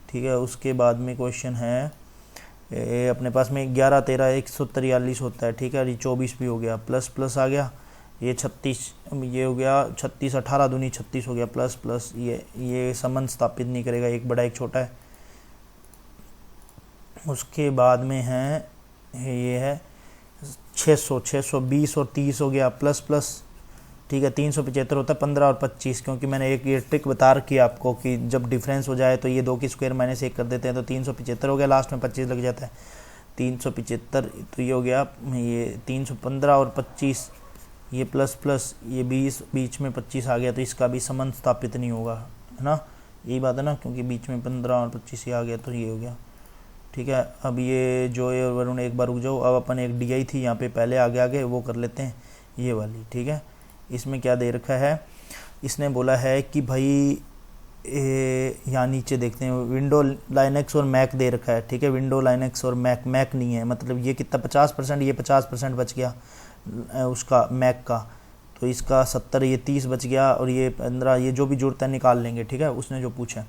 ठीक है। उसके बाद में क्वेश्चन है अपने पास में 11 13 143 होता है, ठीक है, ये 24 भी हो गया, प्लस प्लस आ गया, ये 36 ये हो गया 36 18 दूनी 36 हो गया, प्लस प्लस ये संबंध स्थापित नहीं करेगा, एक बड़ा एक छोटा है। उसके बाद में है ये है 600 620 और 30 हो गया, प्लस प्लस, ठीक है, 375 होता है 15 और 25, क्योंकि मैंने एक ये ट्रिक बता रखी है आपको कि जब डिफरेंस हो जाए तो ये 2 की स्क्वायर माइनस 1 कर देते हैं, तो 375 हो गया, लास्ट में 25 लग जाता है 375, तो ये हो गया ये 315 और 25 ये प्लस प्लस ये 20 बीच में 25 आ गया, तो इसका भी संबंध स्थापित नहीं होगा, है ना, यही बात है ना, क्योंकि बीच में 15 और 25 ही आ गया, तो ये हो गया, ठीक है। अब ये जो है वरुण एक बार रुक जाओ, अब अपन एक डी आई थी यहाँ पे पहले आगे वो कर लेते हैं ये वाली, ठीक है। इसमें क्या दे रखा है, इसने बोला है कि भाई यहाँ नीचे देखते हैं, विंडो लाइनक्स और मैक दे रखा है, ठीक है, विंडो लाइनक्स और मैक, मैक नहीं है, मतलब ये कितना 50%, ये 50% बच गया उसका मैक का, तो इसका 70, ये 30 बच गया, और ये 15, ये जो भी जरूरत है निकाल लेंगे, ठीक है, उसने जो पूछा है।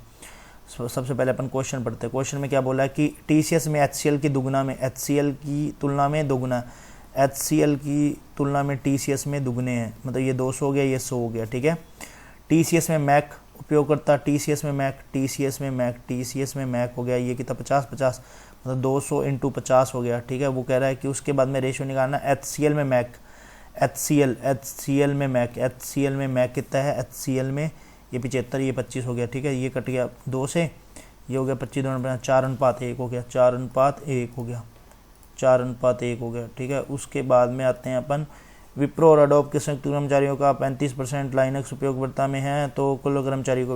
सबसे पहले अपन क्वेश्चन पढ़ते हैं। क्वेश्चन में क्या बोला है कि TCS में HCL की दुगना में, HCL की तुलना में दोगुना, HCL की तुलना में TCS में दुगने हैं, मतलब ये 200 हो गया, ये 100 हो गया, ठीक है। TCS में मैक उपयोग करता, TCS में मैक, TCS में मैक, TCS में मैक हो गया, ये कितना 50-50, मतलब 200 × 50 हो गया, ठीक है। वो कह रहा है कि उसके बाद में रेशियो निकालना HCL में मैक, HCL में मैक, HCL में मैक कितना है, HCL में ये 75, ये 25 हो गया, ठीक है, ये कट गया 2 से, ये हो गया 25, 4:1 हो गया, 4:1 हो गया, 4:1 हो गया, ठीक है। उसके बाद में आते हैं अपन विप्रो और अडोब के संयुक्त कर्मचारियों का 35% लाइनक्स उपयोगकर्ता में है, तो कुल कर्मचारियों को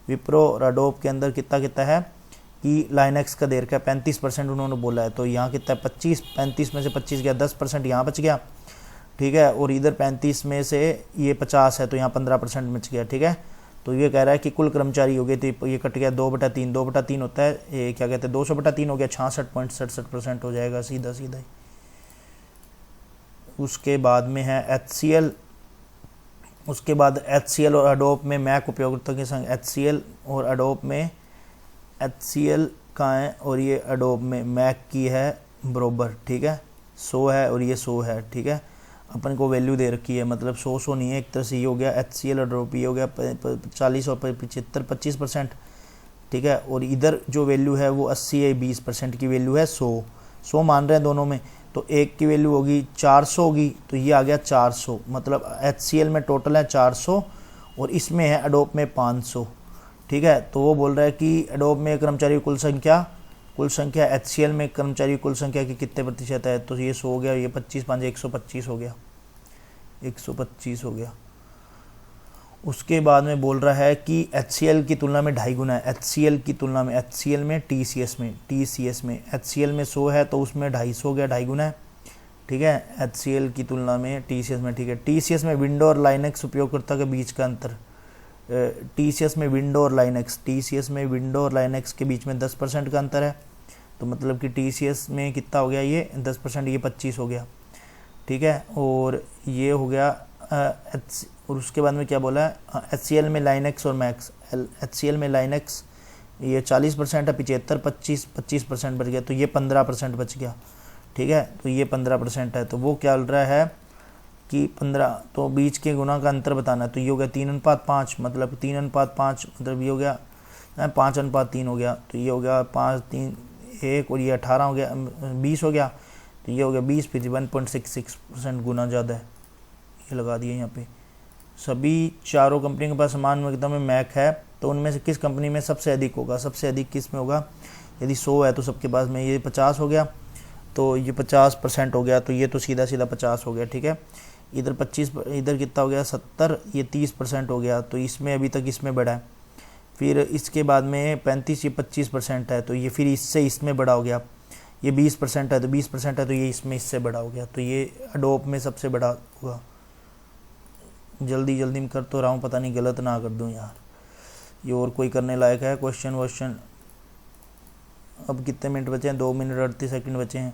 विप्रो और अडोब के अंदर कितना है कि लाइनक्स का दे रखा है 35% उन्होंने बोला है, तो यहाँ कितना है 35 में से 25 गया, 10% यहाँ बच गया, ठीक है, और इधर 35 में से ये 50 है, तो यहाँ 15% बच गया, ठीक है। तो ये कह रहा है कि कुल कर्मचारी हो गए, तो ये कट गया 2/3 होता है, ये क्या कहते हैं 200/3 हो गया, 66.67% हो जाएगा सीधा ही। उसके बाद में है HCL, उसके बाद HCL और अडोब में मैक उपयोगकर्ता के संग, HCL और अडोब में, HCL का है और ये अडोब में मैक की है बरोबर, ठीक है, 100 है और ये 100 है, ठीक है। अपन को वैल्यू दे रखी है, मतलब 100 नहीं है, एक तरह से ये हो गया HCL और अडोब, ये हो गया 40 और 75, 25%, ठीक है, और इधर जो वैल्यू है वो 80 है, 20% की वैल्यू है 100 मान रहे हैं दोनों में, तो एक की वैल्यू होगी 400 होगी, तो ये आ गया 400, मतलब HCL में टोटल है 400 और इसमें है अडोब में 500, ठीक है। तो वो बोल रहा है कि अडोब में कर्मचारी कुल संख्या HCL में कर्मचारी कुल संख्या की कितने प्रतिशत है, तो ये 100 हो गया, ये 25 5 125 हो गया, 125 हो गया। उसके बाद में बोल रहा है कि HCL की तुलना में 2.5 गुना है, HCL की तुलना में, HCL में TCS में HCL में 100 है तो उसमें 250 हो गया, 2.5 गुना है, ठीक है, HCL की तुलना में TCS में, ठीक है। TCS में विंडो और लाइनक्स उपयोगकर्ता के बीच का अंतर, TCS में विंडो और लाइनक्स के बीच में 10% का अंतर है, तो मतलब कि TCS में कितना हो गया, ये 10%, ये 25 हो गया, ठीक है, और ये हो गया और उसके बाद में क्या बोला है, HCL में लाइनक्स और मैक्स, HCL में लाइनक्स ये 40% है, 25% बच गया, तो ये 15% बच गया, ठीक है, तो ये 15% है, तो वो क्या बोल रहा है कि 15, तो बीच के गुना का अंतर बताना है, तो ये हो गया 3:5, मतलब 3:5, मतलब ये हो गया 5:3 हो गया, तो ये हो गया 5 3 1 और ये 18 हो गया, 20 हो गया, तो ये हो गया 20, फिर 1.66% गुना ज़्यादा है, ये लगा दिए यहाँ पे। सभी चारों कंपनी के पास समान मात्रा में मैक है, तो उनमें से किस कंपनी में सबसे अधिक होगा, सबसे अधिक किस में होगा, यदि 100 है तो सबके पास में ये 50 हो गया, तो ये 50% हो गया, तो ये तो सीधा 50 हो गया, ठीक है। इधर 25, इधर कितना हो गया 70, ये 30% हो गया, तो इसमें अभी तक इसमें बढ़ा है। फिर इसके बाद में 35, ये 25% है, तो ये फिर इससे इसमें बड़ा हो गया, ये 20% है, तो 20% है, तो ये इसमें इससे बड़ा हो गया, तो ये अडोब में सबसे बड़ा होगा। जल्दी में कर तो रहा हूँ, पता नहीं गलत ना कर दूँ यार, ये और कोई करने लायक है क्वेश्चन। अब कितने मिनट बचे हैं, 2 मिनट 38 सेकंड बचे हैं।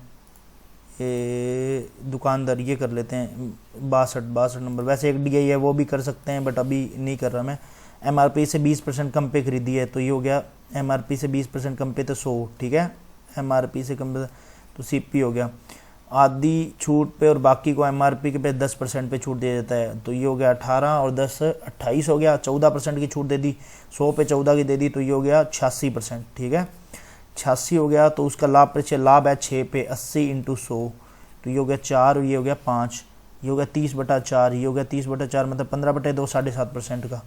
दुकानदार ये कर लेते हैं 62 नंबर, वैसे एक DI है वो भी कर सकते हैं, बट अभी नहीं कर रहा मैं। MRP से 20% कम पे खरीदी है, तो ये हो गया MRP से 20% कम पे, तो 100, ठीक है, MRP से कम पे तो CP हो गया। आधी छूट पे और बाकी को MRP के पे 10% पे छूट दे देता है, तो ये हो गया 18 और 10 28 हो गया, 14% की छूट दे दी, 100 पे 14 की दे दी, तो ये हो गया 86%, ठीक है, 86 हो गया। तो उसका लाभ पे लाभ है 6 पे 80 × 100, तो ये हो गया 4 और ये हो गया 5, ये हो गया 30/4, ये हो गया 30/4, मतलब 15/2, 7.5% का,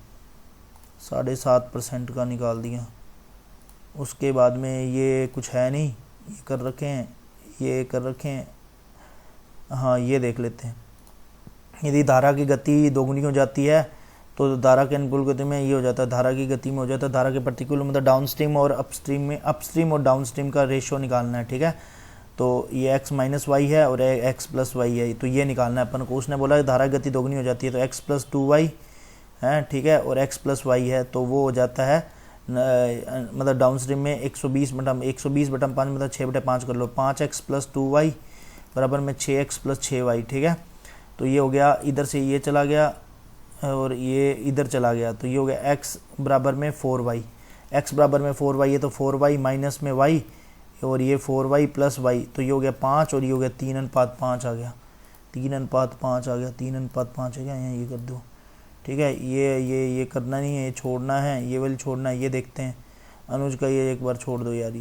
7.5% का निकाल दिया। उसके बाद में ये कुछ है नहीं, ये कर रखे हैं, हाँ ये देख लेते हैं। यदि धारा की गति दोगुनी हो जाती है तो धारा के अनुकूल गति में ये हो जाता है, धारा की गति में हो जाता है, धारा के प्रतिकूल मतलब डाउनस्ट्रीम और अपस्ट्रीम और डाउनस्ट्रीम का रेशियो निकालना है, ठीक है। तो ये x - y है और x + y है, तो ये निकालना है अपन को। उसने बोला धारा की गति दोगुनी हो जाती है, तो x + 2y हैं, ठीक है, और x प्लस वाई है, तो वो हो जाता है मतलब डाउन स्ट्रीम में 120 बटा 5 मतलब 6/5 कर लो, 5x प्लस 2y बराबर में 6x प्लस 6y, ठीक है। तो ये हो गया, इधर से ये चला गया और ये इधर चला गया, तो ये हो गया x बराबर में 4y, x बराबर में 4y है तो 4y माइनस में y और ये 4y प्लस y, तो ये हो गया 5 और ये हो गया 3:5 आ गया, 3:5 आ गया, 3:5 है क्या, यहाँ ये कर दो, ठीक है। ये करना नहीं है, ये छोड़ना है, ये वाली छोड़ना है, ये देखते हैं अनुज का, ये एक बार छोड़ दो यार,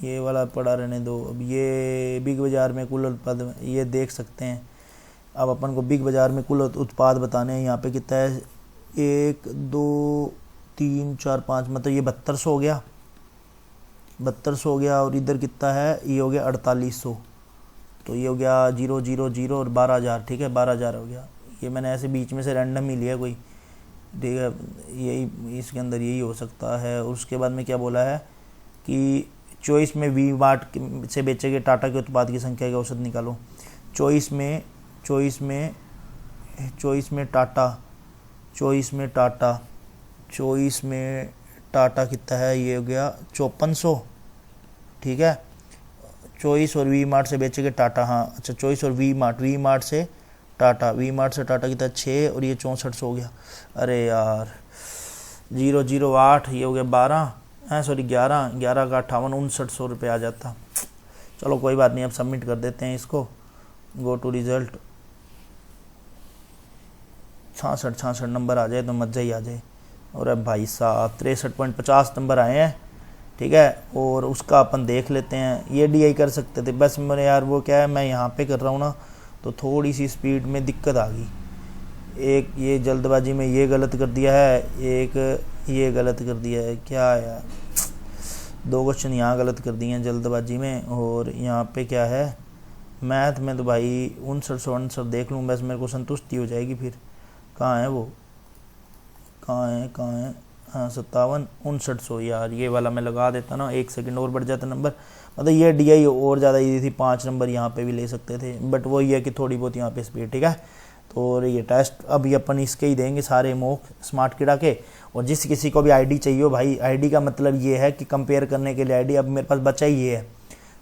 ये वाला पड़ा रहने दो। अब ये बिग बाज़ार में कुल उत्पाद ये देख सकते हैं, अब अपन को बिग बाज़ार में कुल उत्पाद बताने हैं। यहाँ पे कितना है, 1 2 3 4 5 मतलब ये 7200 हो गया, 7200 हो गया, और इधर कितना है, ये हो गया 4800, तो ये हो गया 0 0 0 और 12,000, ठीक है, 12,000 हो गया। ये मैंने ऐसे बीच में से रैंडम ही लिया कोई, ठीक है, यही इसके अंदर यही हो सकता है। और उसके बाद में क्या बोला है कि चॉइस में वी मार्ट से बेचे गए टाटा के उत्पाद की संख्या के औसत निकालो। चॉइस में टाटा कितना है, ये हो गया 5400, ठीक है। चॉइस और वी मार्ट से बेचे गए टाटा, हाँ अच्छा, चॉइस और वी मार्ट से टाटा कितना 6 और ये 6400 हो गया। अरे यार 008, ये हो गया 12 सॉरी 11 का 58, 5900 रुपये आ जाता। चलो कोई बात नहीं, अब सबमिट कर देते हैं इसको, गो टू रिजल्ट, 66 नंबर आ जाए तो मजा ही आ जाए। और अब भाई साहब 63.50 नंबर आए हैं, ठीक है। और उसका अपन देख लेते हैं, ये DI कर सकते थे, बस मेरे यार वो क्या है, मैं यहाँ पे कर रहा हूँ ना, तो थोड़ी सी स्पीड में दिक्कत आ गई, एक ये जल्दबाजी में ये गलत कर दिया है, एक ये गलत कर दिया है, क्या यार 2 क्वेश्चन यहाँ गलत कर दिए हैं जल्दबाजी में। और यहाँ पे क्या है, मैथ में तो भाई 59 देख लूँ बस, मेरे को संतुष्टि हो जाएगी फिर। कहाँ है वो, कहाँ है, हाँ 57 5900, यार ये वाला मैं लगा देता ना, 1 सेकंड और बढ़ जाता नंबर, मतलब ये DI और ज़्यादा ईजी थी, 5 नंबर यहाँ पे भी ले सकते थे, बट वही है कि थोड़ी बहुत यहाँ पे स्पीड, ठीक है। तो ये टेस्ट अभी अपन इसके ही देंगे सारे मॉक स्मार्ट कीड़ा के। और जिस किसी को भी ID चाहिए हो भाई, ID का मतलब ये है कि कंपेयर करने के लिए ID, अब मेरे पास बचा ही ये है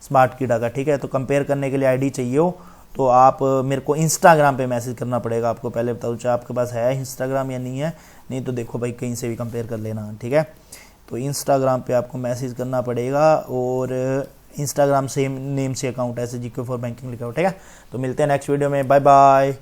स्मार्ट कीड़ा का, ठीक है। तो कंपेयर करने के लिए ID चाहिए हो तो आप मेरे को इंस्टाग्राम पे मैसेज करना पड़ेगा, आपको पहले बताऊँ चाहे आपके पास है इंस्टाग्राम या नहीं है, नहीं तो देखो भाई कहीं से भी कंपेयर कर लेना, ठीक है। तो इंस्टाग्राम पे आपको मैसेज करना पड़ेगा, और इंस्टाग्राम सेम नेम से अकाउंट है, ऐसे GK4 बैंकिंग लिखा हो, ठीक है। तो मिलते हैं नेक्स्ट वीडियो में, बाय बाय।